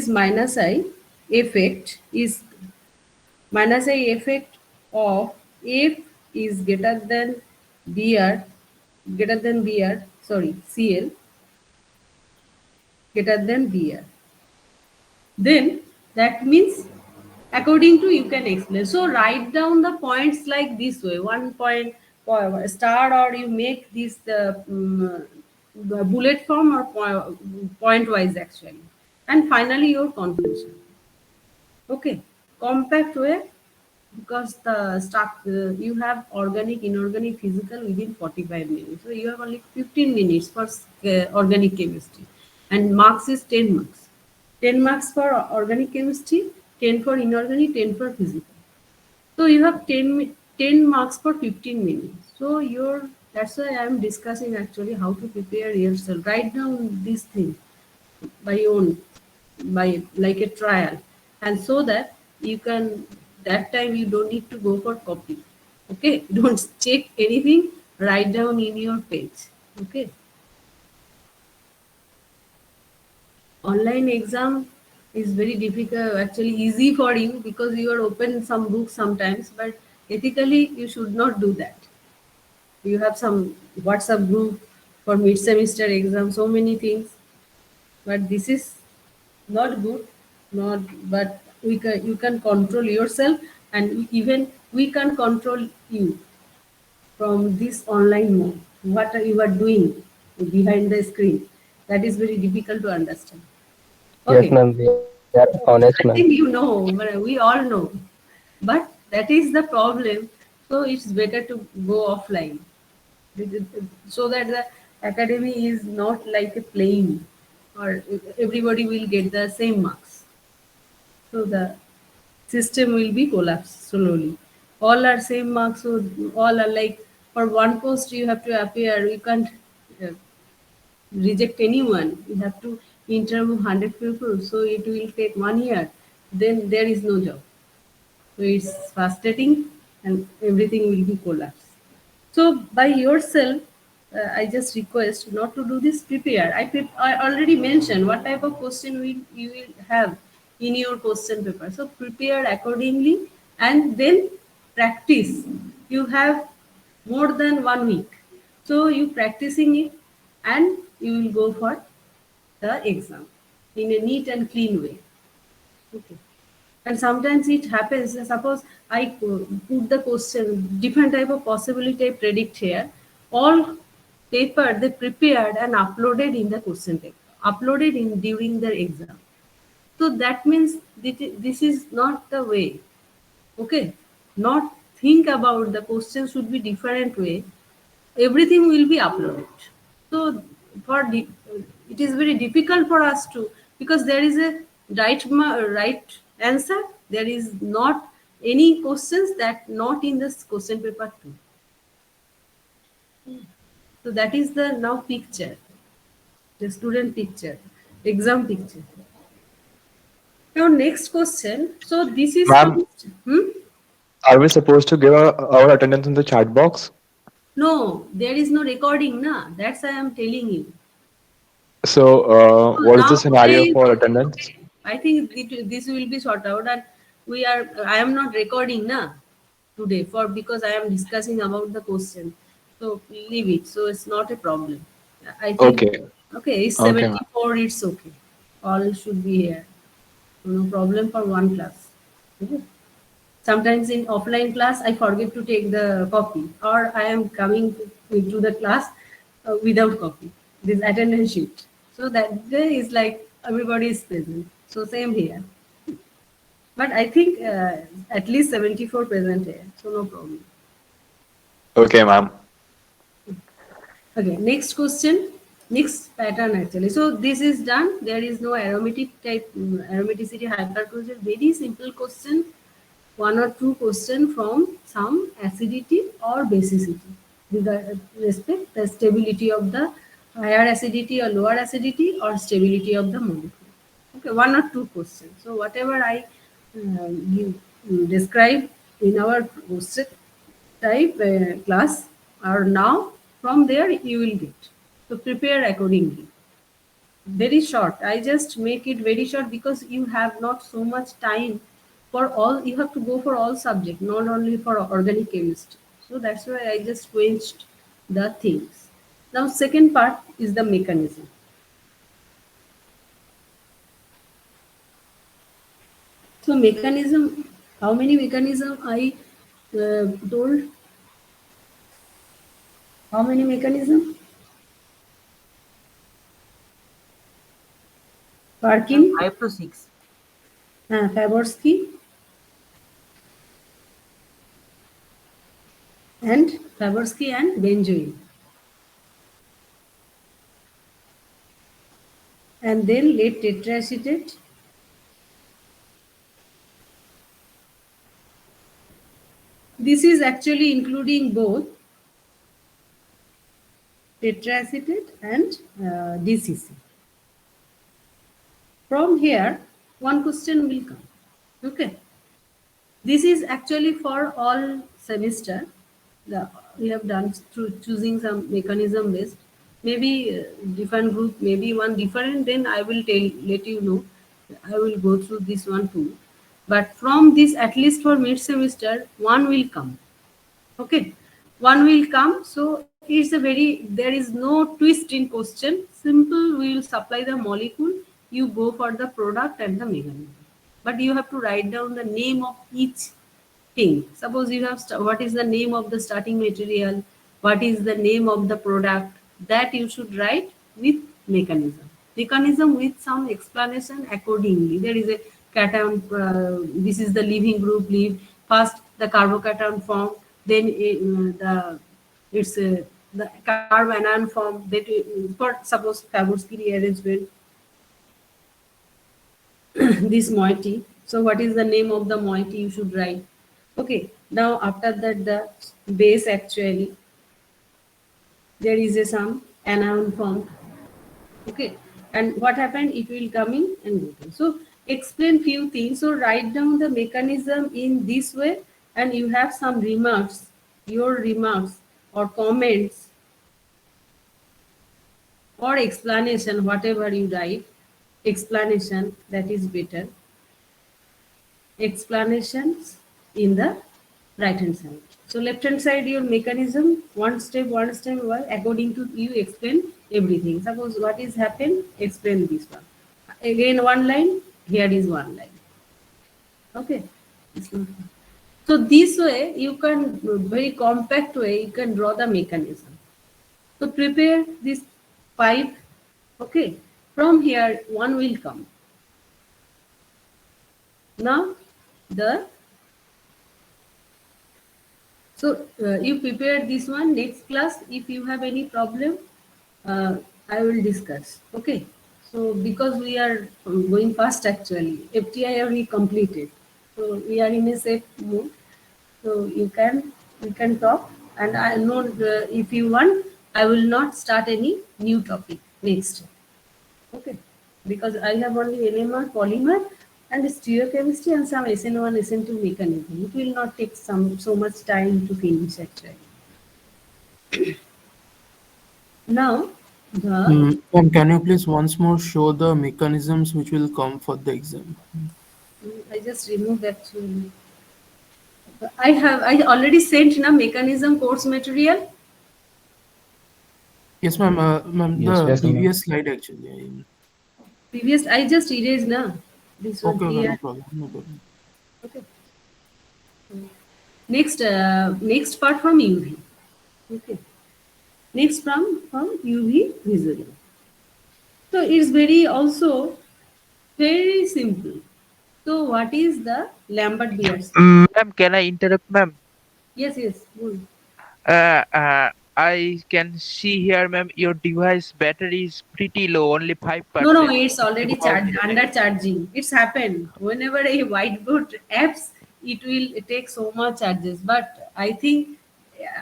is minus I effect is minus I effect of F is greater than BR, sorry, CL greater than BR. Then that means according to you can explain. So write down the points like this way: 1 point star, or you make this the bullet form or point wise actually, and finally your conclusion. Okay, compact way, because the you have organic, inorganic, physical within 45 minutes. So you have only 15 minutes for organic chemistry, and marks is 10 marks. 10 marks for organic chemistry, 10 for inorganic, 10 for physical. So you have 10 marks for 15 minutes. So that's why I am discussing actually how to prepare yourself. Write down this thing by own, by like a trial, and so that you can, that time you don't need to go for copy. Okay, don't check anything, write down in your page. Okay, online exam is very difficult, actually easy for you because you are open some books sometimes, but ethically you should not do that. You have some WhatsApp group for mid semester exam, so many things, but this is not good, not, but you can control yourself, and even we can control you from this online mode. What you are doing behind the screen, that is very difficult to understand. Yes, Okay, ma'am. We are honest, ma'am. I think you know, but we all know, but that is the problem. So it's better to go offline, so that the academy is not like a playing, or everybody will get the same marks. So the system will be collapsed slowly. All are same marks, so all are like, for one post you have to appear. You can't uh, reject anyone. You have to interview 100 people, so it will take 1 year. Then there is no job. So it's frustrating, and everything will be collapsed. So by yourself, I just request not to do this. Prepare. I already mentioned what type of question you will have in your question paper. So prepare accordingly, and then practice. You have more than 1 week. So you practicing it, and you will go for the exam in a neat and clean way. Okay. And sometimes it happens, suppose I put the question, different type of possibility I predict here. All paper they prepared and uploaded in the question paper, uploaded in during the exam. So that means this is not the way. Okay. Not think about the question should be different way. Everything will be uploaded. So it is very difficult for us to, because there is a right answer. There is not any questions that not in this question paper too. So that is the now picture, the student picture, exam picture. Now next question. So this is Ma'am, from are we supposed to give our attendance in the chat box? no, there is no recording, na. That's why I am telling you. So, So what is now the today scenario is for okay. attendance? Okay. I think this will be sorted out, and we are. I am not recording na today for, because I am discussing about the question. So leave it. So it's not a problem. I think Okay. okay. It's Okay, ma'am. 74. It's okay. All should be here. No problem for one class. Okay. Sometimes in offline class, I forget to take the copy, or I am coming to the class without copy. This attendance sheet. So that day is like everybody is present. So same here. But I think at least 74 present here. So no problem. Okay, ma'am. Okay, next question. Next pattern actually. So this is done. There is no aromatic type, aromaticity, hyperchloride. Very simple question. One or two question from some acidity or basicity with respect the stability of the higher acidity or lower acidity, or stability of the molecule. Okay, one or two questions. So whatever I describe in our question type class, or now from there you will get. So prepare accordingly. very short. I just make it very short because you have not so much time for all. You have to go for all subject, not only for organic chemistry. So that's why I just quenched the things. Now second part is the mechanism. So mechanism, how many mechanism I told? How many mechanism? Ma'am, Parkin, 5 to 6. Favorsky, and Favorsky and benzoin. And then lead tetraacetate. This is actually including both tetraacetate and DCC. From here, one question will come. Okay. This is actually for all semester. The, we have done through choosing some mechanism based. Maybe different group, maybe one different. Then I will let you know. I will go through this one too. But from this, at least for mid semester, one will come. Okay, one will come. So it's a very, there is no twist in question. Simple, we will supply the molecule, you go for the product and the mechanism, but you have to write down the name of each thing. Suppose you have what is the name of the starting material, what is the name of the product, that you should write with mechanism with some explanation accordingly. There is a cation, this is the leaving group, leave first the carbocation form, then the it's the carb anion form, that for suppose Favorsky rearrangement, this moiety. So what is the name of the moiety you should write. Okay, now after that the base, actually there is a some anion form. Okay, and what happened, it will come in and go down. So explain few things. So write down the mechanism in this way, and you have some remarks, your remarks or comments or explanation, whatever you write, explanation, that is better. Explanations in the right hand side. So left hand side, your mechanism, one step, according to you explain everything. Suppose what is happened, explain this one. Again one line, here is one line. Okay. So this way you can, very compact way, you can draw the mechanism. So prepare this pipe. Okay. From here one will come. Now the so you prepare this one. Next class, if you have any problem, I will discuss. Okay. So because we are going fast actually, FTI already completed. So we are in a safe mood. So we can talk, and I know if you want, I will not start any new topic next. Okay, because I have only NMR, polymer, and stereochemistry and some SN1, SN2 mechanism. It will not take so much time to finish actually. Now, the And can you please once more show the mechanisms which will come for the exam? I just remove that. I already sent na mechanism course material. Yes, ma'am. Ma'am, Yes, the yes, ma'am. previous slide actually. Previous I just erased na. This one Okay, okay, no here. problem, no problem. Okay. Next part from UV. Okay. Next from UV visual. So it's very also very simple. So what is the Lambert Beer scale? Ma'am, can I interrupt, ma'am? Yes, yes. Good. I can see here, ma'am, your device battery is pretty low, only No, 5%. it's already Go out charged, here, under charging. It's happened. Whenever a whiteboard apps, it will take so much charges. But I think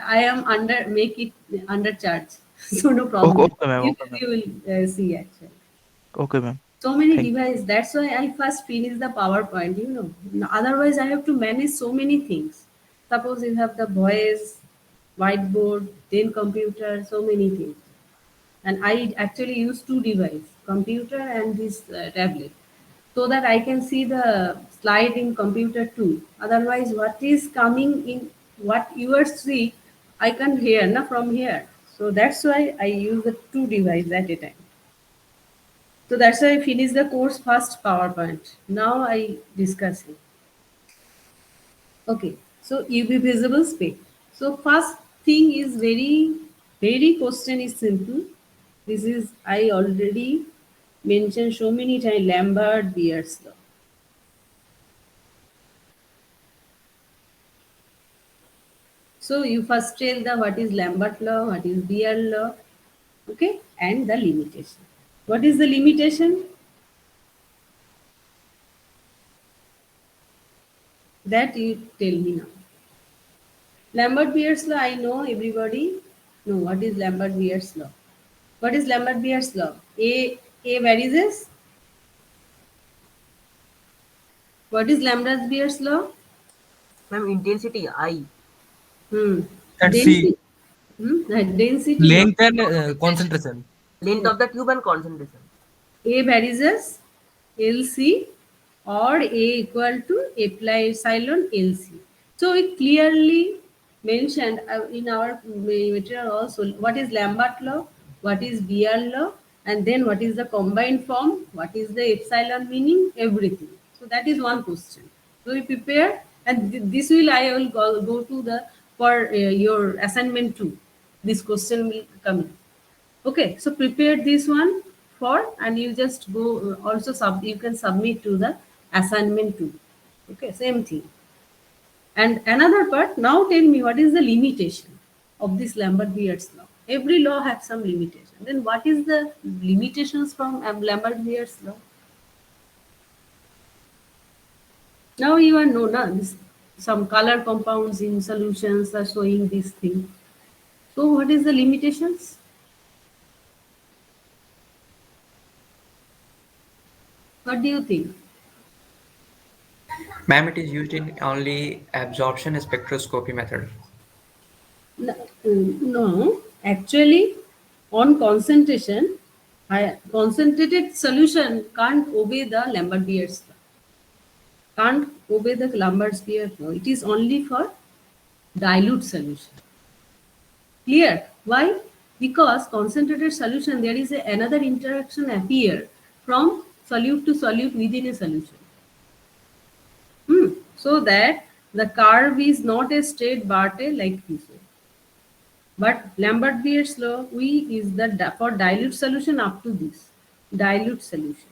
I am make it under charge. So no Okay, problem. okay, ma'am. You, Okay, ma'am. you will see actually. Okay, ma'am. So many Thank. devices. That's why I first finish the PowerPoint, Otherwise, I have to manage so many things. Suppose you have the voice, whiteboard, then computer, so many things. And I actually use two devices. computer and this tablet, so that I can see the slide in computer too. Otherwise, what is coming in what you are see, I can hear na from here. So that's why I use the two devices at a time. So that's why I finished the course first PowerPoint. Now I discuss it. Okay, so UV visible spec. So first thing is very question is simple. This is I already mentioned so many times Lambert Beer's law. So you first tell the what is Lambert law, what is Beer law, okay, and the limitation. What is the limitation? That you tell me now. Lambert Beer's law, I know everybody know what is Lambert Beer's law. What is Lambert Beer's law? A varices. What is Lambert Beer's law? Ma'am, intensity I, Hmm. And C, Density. Density, no. length and concentration. length of the tube and concentration. A varices LC or A equal to epsilon LC. So it clearly mentioned in our material also what is Lambert law, what is Beer law, and then what is the combined form, what is the epsilon meaning, everything. So that is one question. So we prepare, and this will I will go to the for your assignment too. This question will come in. Okay, so prepare this one for, and you just go also you can submit to the assignment too. Okay, same thing. And another part, now tell me what is the limitation of this Lambert-Beer's law? Every law has some limitation. Then what is the limitations from Lambert-Beer's law? Now you are know na, this, some color compounds in solutions are showing this thing. So what is the limitations? What do you think? Ma'am, it is used in only absorption spectroscopy method. No, actually, on concentration, concentrated solution can't obey the Lambert-Beer's law. Can't obey the Lambert-Beer's law. It is only for dilute solution. Clear? Why? Because concentrated solution, there is another interaction appear from solute to solute within a solution. So that the curve is not a straight Barthe like this way. But Lambert-Beer's law, we is the for dilute solution up to this dilute solution.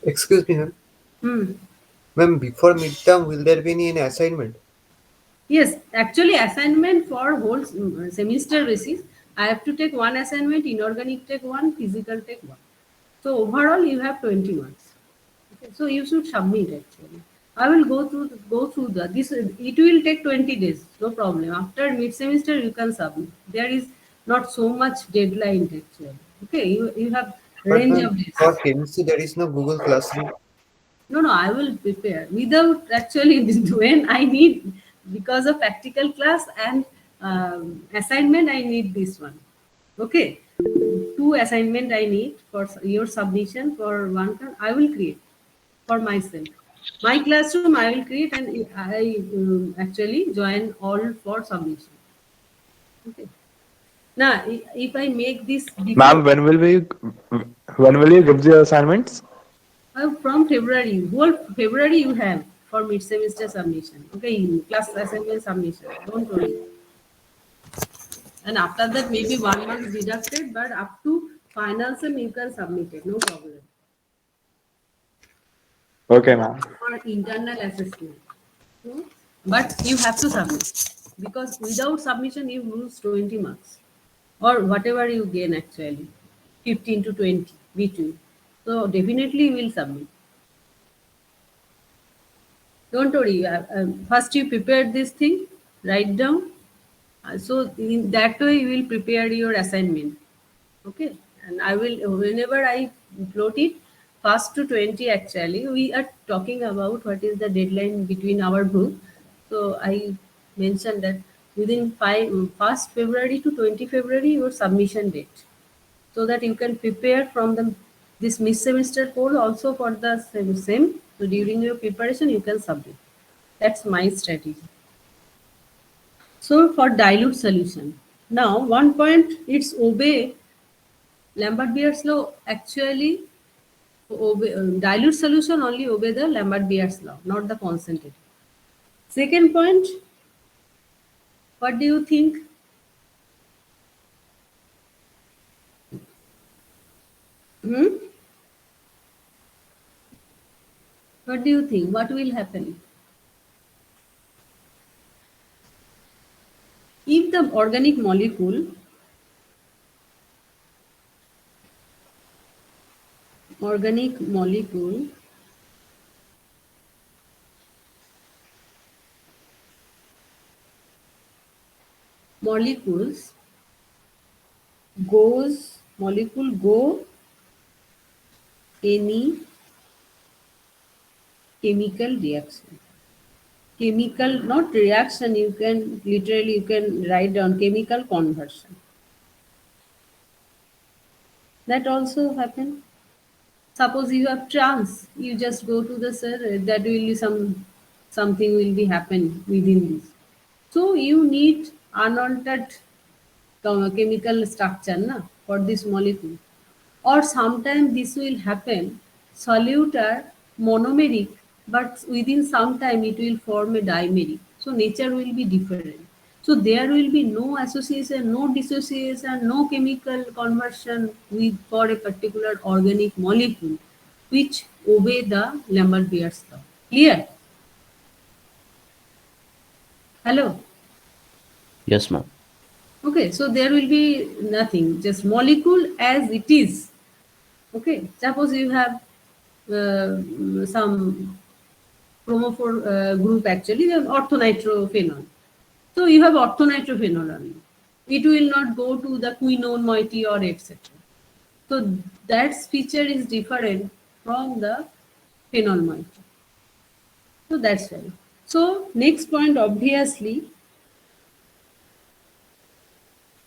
Excuse me, ma'am. Hmm. Ma'am, before midterm, will there be any assignment? Yes, actually assignment for whole semester basis, I have to take one assignment, inorganic take one, physical take one. So overall you have 20 marks. Okay, so you should submit actually. I will go through the this. It will take 20 days, no problem. After mid semester you can submit. There is not so much deadline actually. Okay, you have But range ma'am, of days. for chemistry, there is no Google Classroom. No, I will prepare without actually when I need, because of practical class and assignment I need this one. Okay, two assignment I need for your submission for one class. I will create for myself. My classroom I will create, and I actually join all for submission. Okay. Now, if I make this before, Ma'am, when will you give the assignments? from February, whole February you have for mid semester submission. Okay, class assignment submission. Don't worry. And after that, maybe 1 month deducted, but up to final sem you can submit it, no problem. Okay, ma'am. For internal assessment. Hmm? But you have to submit, because without submission you lose 20 marks or whatever you gain actually, 15 to 20 between. So definitely you will submit. Don't worry. First you prepare this thing, write down. So in that way you will prepare your assignment. Okay, and I will, whenever I plot it, first to 20 actually, we are talking about what is the deadline between our group. So I mentioned that within 1st February to 20 February, your submission date, so that you can prepare from the This mid-semester course also for the same. So during your preparation, you can submit. That's my strategy. So for dilute solution, now one point, it's obey Lambert-Beer's law. Actually, obey, dilute solution only obey the Lambert-Beer's law, not the concentrated. Second point, what do you think? Hmm? What do you think? What will happen? If the organic molecules molecule go any chemical reaction. Chemical, not reaction, you can literally you can write down chemical conversion. That also happen. Suppose you have trans, you just go to the sir, that will be something will be happen within this. So you need unaltered chemical structure na, for this molecule. Or sometimes this will happen, solute are monomeric, but within some time it will form a dimeric. So nature will be different. So there will be no association, no dissociation, no chemical conversion with for a particular organic molecule which obey the Lambert-Beer's law. Clear? Hello? Yes, ma'am. Okay, so there will be nothing, just molecule as it is. Okay, suppose you have some chromophore group actually, the orthonitrophenol. So you have orthonitrophenol only. It will not go to the quinone moiety or etc. So that feature is different from the phenol moiety. So that's why. So next point, obviously,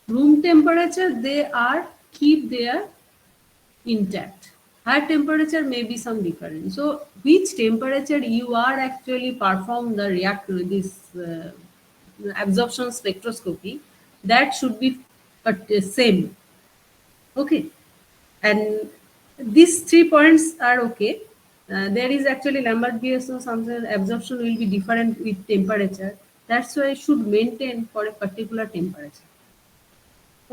room temperature, they are keep their intact. Higher temperature may be some difference. So which temperature you are actually perform the reactor, this absorption spectroscopy, that should be same. Okay, and these 3 points are okay. There is actually Lambert-Beer's law, something absorption will be different with temperature. That's why I should maintain for a particular temperature.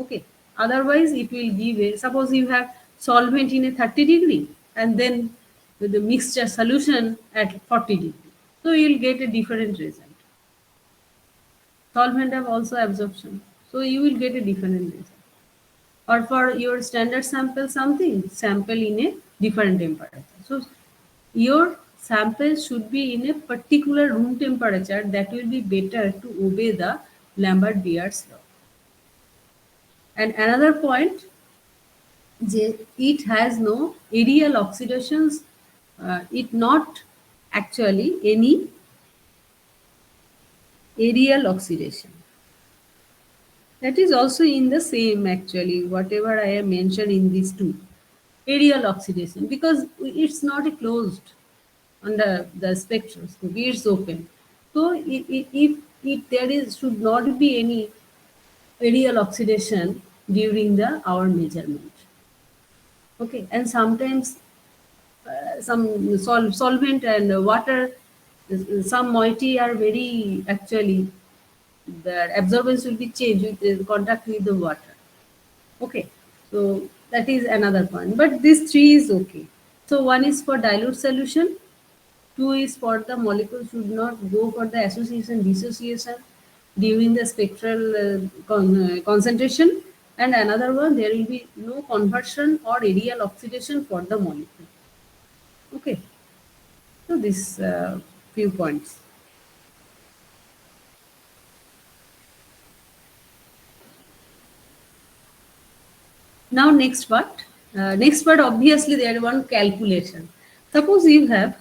Okay, otherwise it will give a, suppose you have solvent in a 30 degree and then with the mixture solution at 40 degree, so you will get a different result. Solvent have also absorption, so you will get a different result. Or for your standard sample, something sample in a different temperature. So your sample should be in a particular room temperature, that will be better to obey the Lambert-Beer's law. And another point, it has no aerial oxidations, it not actually any aerial oxidation. That is also in the same actually, whatever I have mentioned in these two. Aerial oxidation, because it's not a closed under the spectroscopy, it's open. So if there is should not be any aerial oxidation during our measurement. Okay, and sometimes some solvent and water, some moiety are very actually, the absorbance will be changed with the contact with the water. Okay, so that is another point. But these three is okay. So one is for dilute solution, two is for the molecule should not go for the association dissociation during the spectral concentration, and another one, there will be no conversion or aerial oxidation for the molecule. Okay, so these few points. Now next part. Next part, obviously there is one calculation. Suppose you have,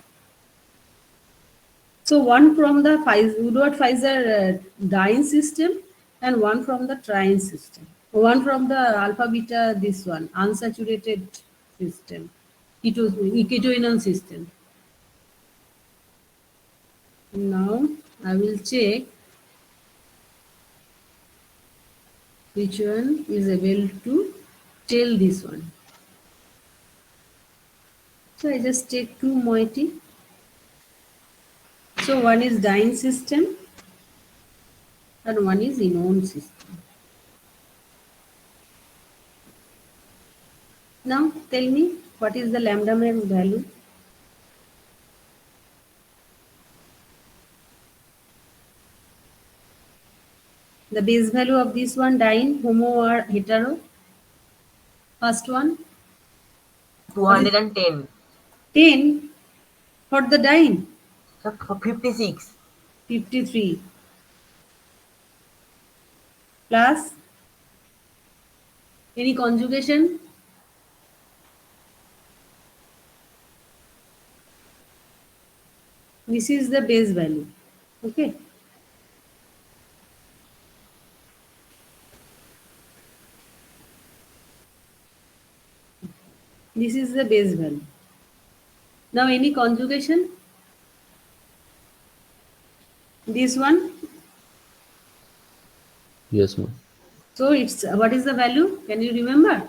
so one from the Woodward-Pfizer dyne system and one from the trine system. One from the alpha beta, this one, unsaturated system. ketoenol system. Now I will check which one is able to tell this one. So I just take two moiety. So one is dyne system and one is enone system. Now tell me what is the lambda max value? The base value of this one, dyne, homo or hetero? First one, 210. 10 for the dyne, So 56. 53 plus any conjugation, this is the base value. Okay. This is the base value. Now any conjugation, this one, Yes, ma'am. so it's what is the value? Can you remember?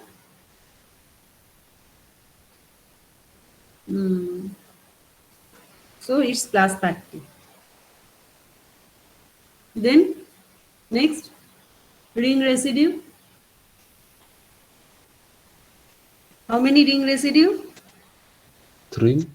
So it's plus 30. Then next, ring residue. How many ring residue? 3.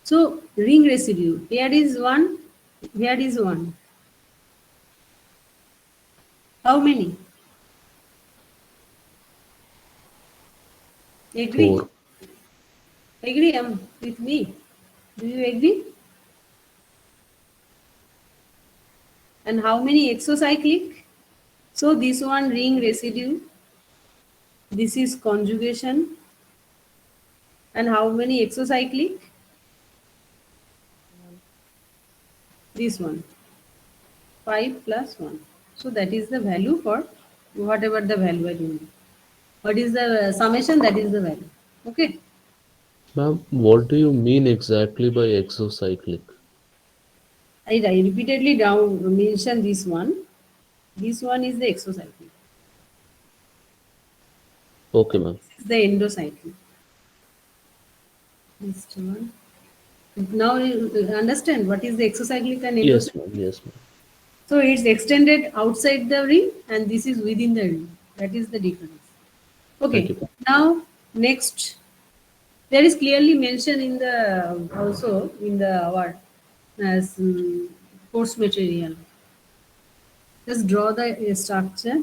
So ring residue, here is one, here is one. How many? Agree? 4. Agree with me? Do you agree? And how many exocyclic? So this one ring residue, this is conjugation, and how many exocyclic? This one, 5 plus 1. So that is the value for whatever the value I do. What is the summation? That is the value. Okay. Ma'am, what do you mean exactly by exocyclic? I repeatedly down mention this one. This one is the exocyclic. Okay, ma'am. This is the endocyclic. This one. Now you understand what is the exocyclic and Yes, endocyclic. ma'am. Yes, ma'am. So it's extended outside the ring and this is within the ring. That is the difference. Thank Okay. you. Now next, there is clearly mentioned in the also in the our as course material. Just draw the structure.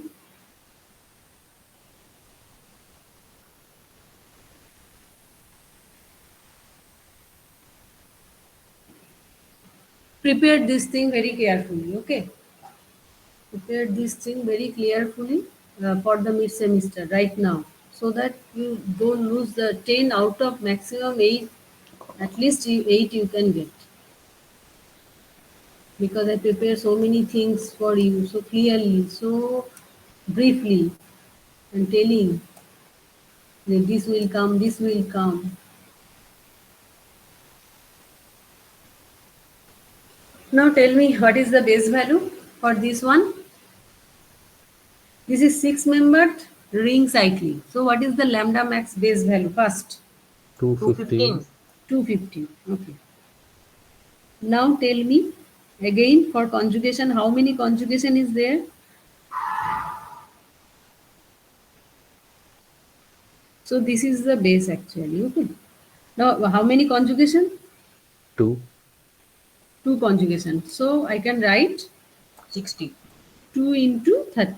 Prepare this thing very carefully. Okay. Prepare this thing very carefully for the mid semester right now, so that you don't lose the 10 out of maximum 8. At least 8 you can get, because I prepare so many things for you so clearly, so briefly, and telling that this will come, this will come. Now tell me what is the base value for this one. This is 6-membered ring cycling. So what is the lambda max base value first? 215. 215. 250. Okay. Now tell me again for conjugation, how many conjugation is there? So this is the base actually. Okay. Now how many conjugation? 2. 2 conjugation. So I can write 60. 2 into 30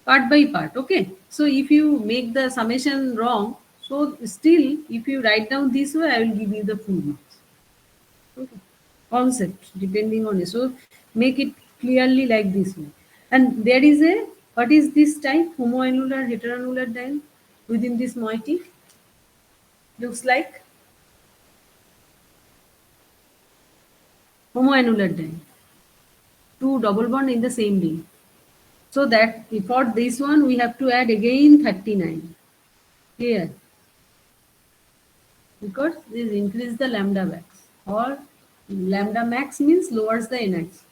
part by part. Okay. So if you make the summation wrong, so still if you write down this way, I will give you the full marks. Okay. Concept depending on it. So make it clearly like this way. And there is a, what is this type? Homoannular, heteroannular diene within this moiety. Looks like homoannular diene. Two double bond in the same ring. So that for this one we have to add again 39. Here. Because this increase the lambda max, or lambda max means lowers the NX.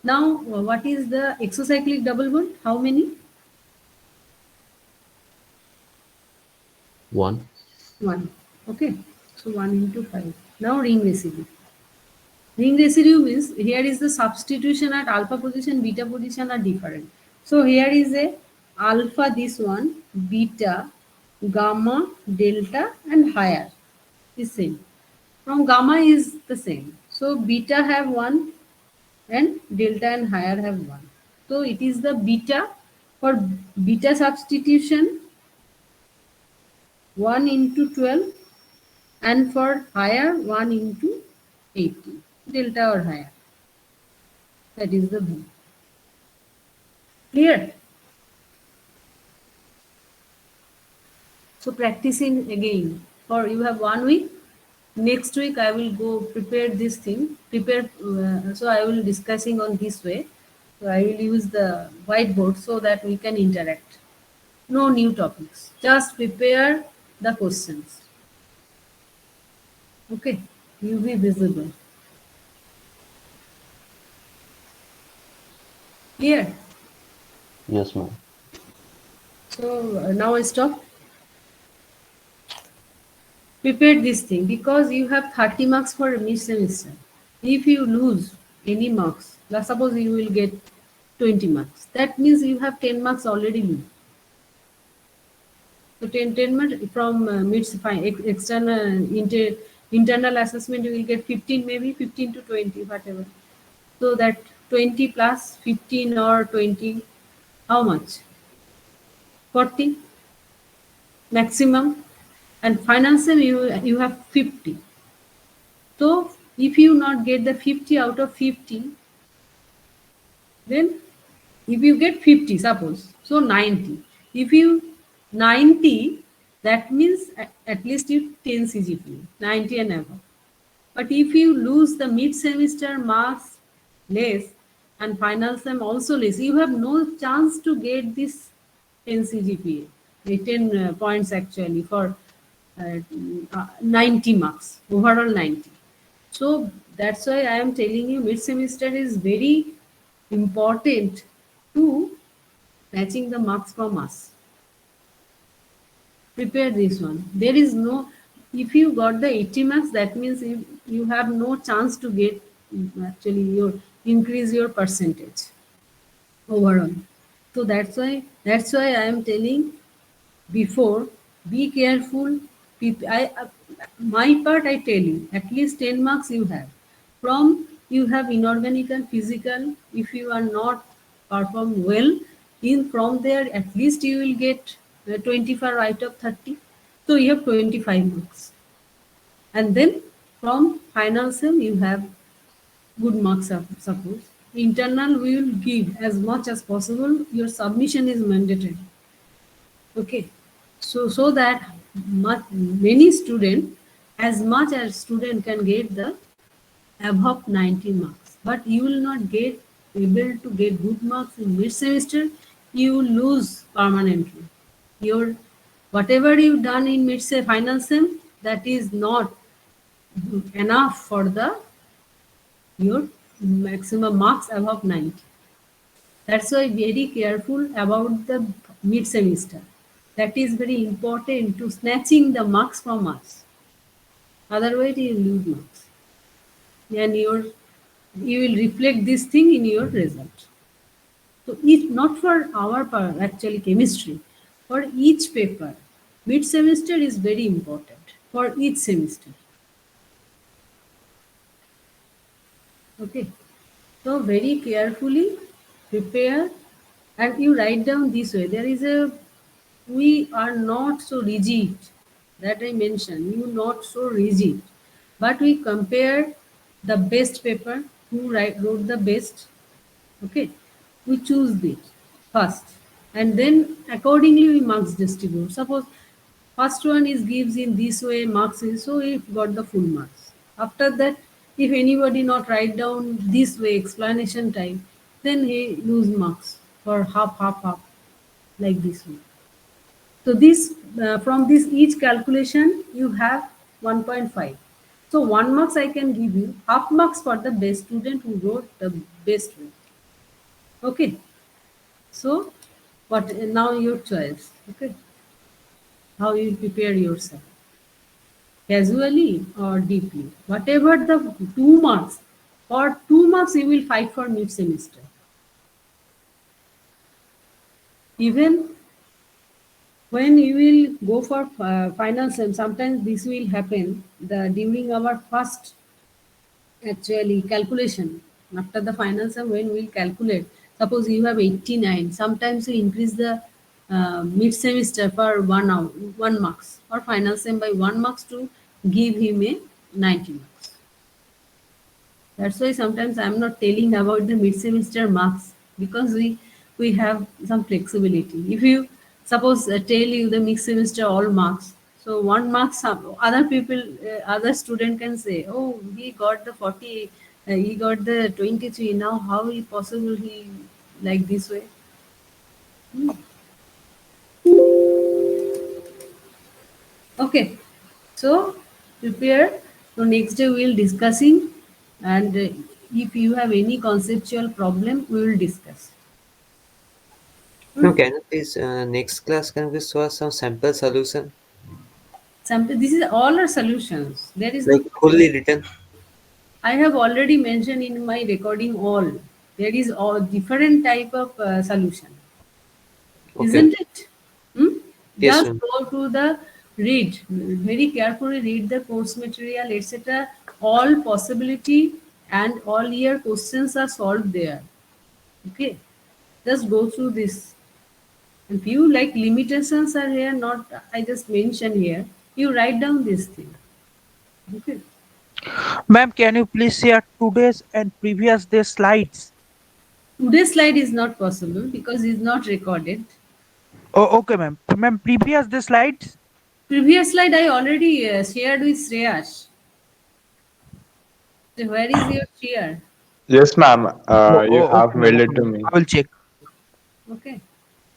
Now, what is the exocyclic double bond? How many? 1. 1. Okay. So 1 into 5. Now ring residue. Ring residue means here is the substitution at alpha position, beta position are different. So here is a alpha, this one, beta, gamma, delta and higher is same. From gamma is the same. So beta have 1 and delta and higher have 1. So it is the beta, for beta substitution 1 into 12, and for higher 1 into 80, delta or higher. That is the B. Clear? So practicing again. For you have 1 week. Next week I will go prepare this thing. So I will discussing on this way. So I will use the whiteboard so that we can interact. No new topics. Just prepare the questions. Okay. You be visible. Clear? Yes, ma'am. So now I stop. Prepare this thing because you have 30 marks for mid semester. If you lose any marks, suppose you will get 20 marks. That means you have 10 marks already lose. So 10 marks from internal assessment you will get 15, maybe 15 to 20, whatever. So that 20 plus 15 or 20, how much? 40 maximum. And final sem you have 50. So if you not get the 50 out of 50, then if you get 50, suppose, so 90. If you 90, that means at least you 10 CGPA, 90 and above. But if you lose the mid-semester marks less and final sem also less, you have no chance to get this 10 CGPA, 10 points actually for 90 marks, overall 90. So that's why I am telling you mid-semester is very important to matching the marks from us. Prepare this one. There is no, if you got the 80 marks, that means you have no chance to get actually your increase your percentage overall. So that's why I am telling before, be careful. My part I tell you, at least 10 marks you have. From you have inorganic and physical, if you are not perform well, in from there at least you will get 25 out of 30. So you have 25 marks. And then from final sem you have good marks, suppose. Internal we will give as much as possible. Your submission is mandatory. Okay. So that many student, as much as student can get the above 90 marks, but you will not get able to get good marks in mid semester. You will lose permanently. Your whatever you done in mid sem final sem, that is not enough for the your maximum marks above 90. That's why very careful about the mid semester. That is very important to snatching the marks from us. Otherwise, you lose marks, and you will reflect this thing in your result. So, if not for our part, actually chemistry, for each paper, mid semester is very important for each semester. Okay, so very carefully prepare, and you write down this way. There is a, we are not so rigid, that I mentioned, you not so rigid. but we compare the best paper, who wrote the best. Okay, we choose it first, and then accordingly we marks distribute. Suppose first one is gives in this way, marks is so he got the full marks. After that, if anybody not write down this way explanation time, then he lose marks for half like this way. So this from this each calculation you have 1.5. So 1 marks I can give you, half marks for the best student who wrote the best way. Okay. So what now your choice. Okay. How you prepare yourself. Casually or deeply. Whatever the 2 marks. For 2 marks you will fight for mid semester. Even when you will go for final sem, sometimes this will happen during our first actually calculation. After the final sem, when we will calculate, suppose you have 89, sometimes we increase the mid semester for 1 hour, 1 marks, or final sem by 1 marks to give him a 90 marks. That's why sometimes I'm not telling about the mid-semester marks, because we have some flexibility. If you suppose tell you the mid-semester all marks, so 1 mark some other people, other student can say, oh, he got the 40, he got the 23. Now how is possible he like this way? Okay, so prepare. So next day we will discussing, and if you have any conceptual problem, we will discuss. Now, can you please next class can we show us some sample solution This is all our solutions. There is no like problem. fully written? I have already mentioned in my recording all. There is all different type of solution, Okay. isn't it? Hmm? Yes, Just ma'am. go to the read, very carefully read the course material, etc. All possibility and all your questions are solved there. Okay, just go through this. And few like limitations are here, not I just mention here. You write down this thing. Okay. Ma'am, can you please share today's and previous day slides? Today's slide is not possible because it's not recorded. Oh, okay, ma'am. Ma'am, previous day slides? Previous slide I already shared with Shreyash. So where is your share? Yes, ma'am. You have Okay, ma'am. mailed Okay, it to ma'am. me. I will check. Okay.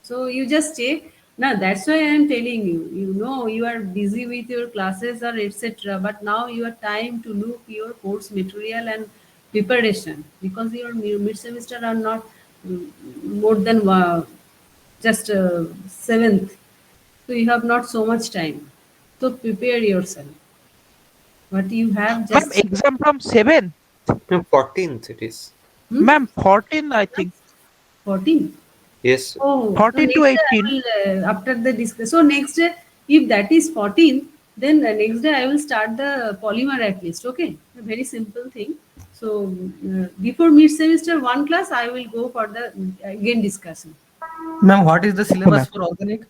So you just check. Now that's why I am telling you. You know you are busy with your classes or etc. But now you have time to look your course material and preparation, because your mid semester are not more than just seventh. So you have not so much time. So prepare yourself. What you have Ma'am, just exam from 7th. No, 14th it is. Ma'am, 14, I think. 14. Yes. Oh, so 14 to next day I 18. will, after the discuss. So next day, if that is 14, then the next day I will start the polymer at least. Okay, a very simple thing. So before mid semester one class, I will go for the again discussion. Ma'am, what is the Okay, syllabus ma'am. for organic?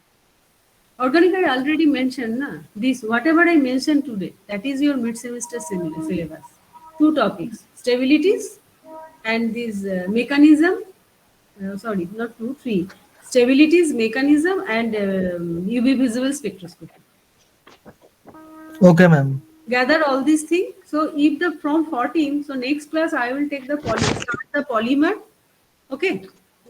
Organic I already mentioned, na. This whatever I mentioned today, that is your mid semester syllabus. Two topics: stabilities and this mechanism. Sorry, not two, three. Stabilities, mechanism, and UV visible spectroscopy. Okay, ma'am. Gather all these things. So if the from 14, so next class I will take the start the polymer. Okay,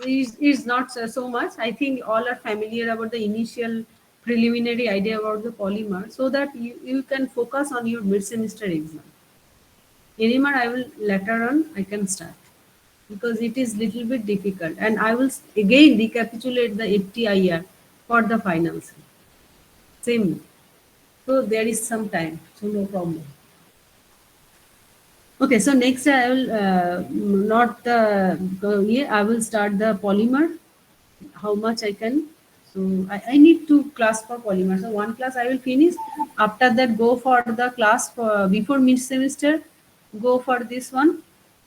is not so much. I think all are familiar about the initial preliminary idea about the polymer, so that you can focus on your mid semester exam. Anymore, I will later on I can start, because it is little bit difficult, and I will again recapitulate the FTIR for the finals. Same. So there is some time, so no problem. Okay, so next I will not go here. I will start the polymer. How much I can. So I need to class for polymer. So one class I will finish. After that, go for the class for before mid semester. Go for this one,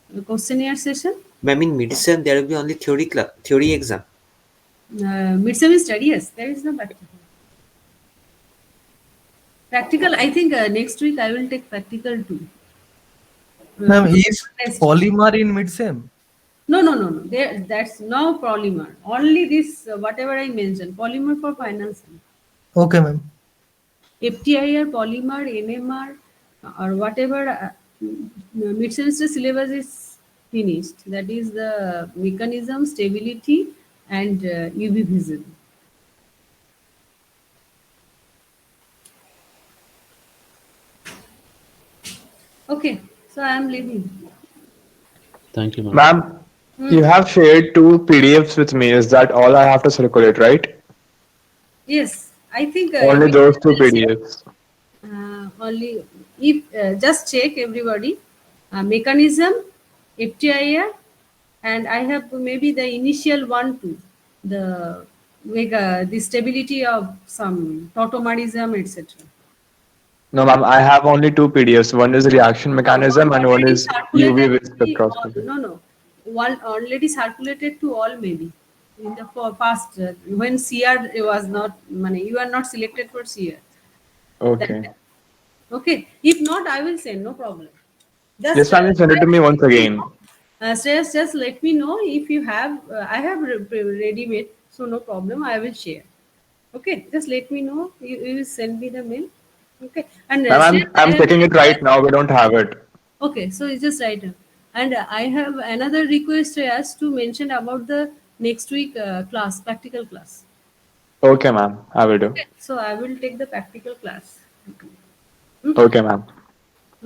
the questionnaire session. Ma'am, in medicine there will be only theory exam. Mid semester, yes, there is no practical. Practical, I think next week I will take practical too. Ma'am, is Test. polymer in mid-sem? No. That's no polymer. Only this, whatever I mentioned, polymer for finance. Okay, ma'am. FTIR, polymer, NMR, or whatever mid-semester syllabus is finished. That is the mechanism, stability, and UV vision. Okay, so I am leaving. Thank you, ma'am. Ma'am, you have shared two PDFs with me. Is that all I have to circulate, right? Yes, I think Only everybody those two will see. PDFs. Only if just check everybody mechanism, FTIR, and I have maybe the initial one too, the stability of some tautomerism, etc. No, ma'am, I have only two PDFs. One is reaction No, one mechanism and one already is circulated UV with to the all. spectroscopy. No. One already circulated to all maybe in the past when CR was not money. You are not selected for CR. That Okay. time. Okay. If not, I will send. No problem. Just Yes, ma'am, you send it to me once again. Shreyas, just let me know if you have. I have ready made, so no problem. I will share. Okay. Just let me know. You will send me the mail. Okay. And Ma'am, Shreyas, I I'm have checking it right now. We don't have it. okay, so it's just right. And I have another request as to mention about the next week class, practical class. Okay, ma'am, I will do. Okay, so I will take the practical class. Okay, ma'am.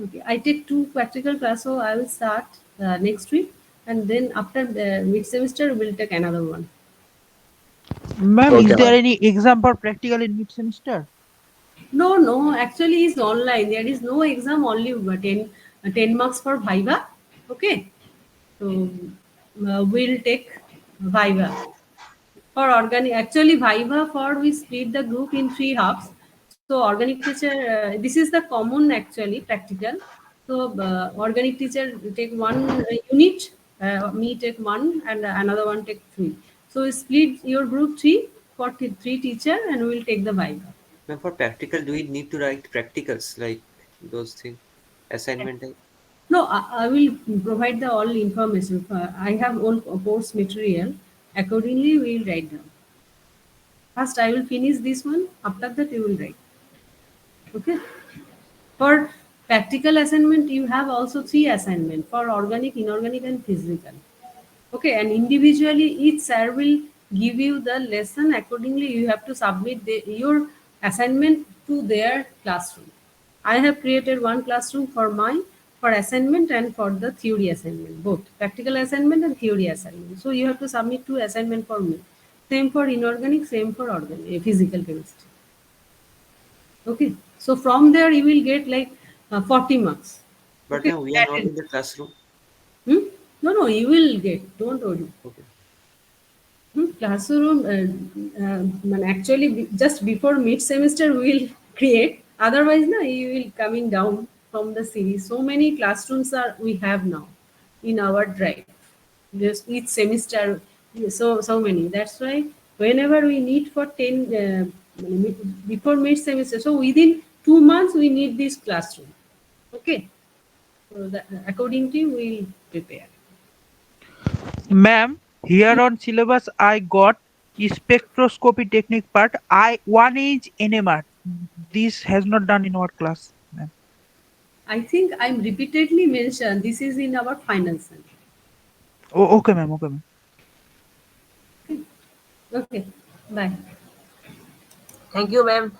Okay, I take two practical class, so I will start next week, and then after the mid semester, we'll take another one. Ma'am, Okay, is there ma'am. any exam for practical in mid semester? No, actually, it's online. There is no exam, only 10 marks for Viva. Okay, so we'll take Viva. For organic, actually, Viva for we split the group in three halves. So organic teacher, this is the common actually practical. So organic teacher take one unit, me take one, and another one take three. So we split your group three for three teacher, and we will take the Viva. Now for practical, do we need to write practicals like those things, assignment type? No, I will provide the all information. I have all course material. Accordingly, we will write down. First, I will finish this one. After that, you will write. Okay. For practical assignment, you have also three assignment for organic, inorganic, and physical. Okay, and individually, each sir will give you the lesson. Accordingly, you have to submit your assignment to their classroom. I have created one classroom for mine for assignment and for the theory assignment, both practical assignment and theory assignment. So you have to submit two assignment for me. Same for inorganic, same for organic, physical chemistry. Okay, so from there you will get like 40 marks. But Okay, then we are that not is. in the classroom. No, you will get. Don't worry. Okay. Classroom, actually, just before mid semester we will create. Otherwise, no, you will coming down from the series. So many classrooms are we have now in our drive. Just each semester, so many. That's why whenever we need for 10 before mid semester, so within 2 months we need this classroom. Okay, so that, accordingly we will prepare. Ma'am, here on syllabus I got spectroscopy technique part. I 1 inch NMR. This has not done in our class, ma'am. I think I'm repeatedly mentioned this is in our final sum. Oh, okay, ma'am. Okay, ma'am. Okay, bye. Thank you, ma'am.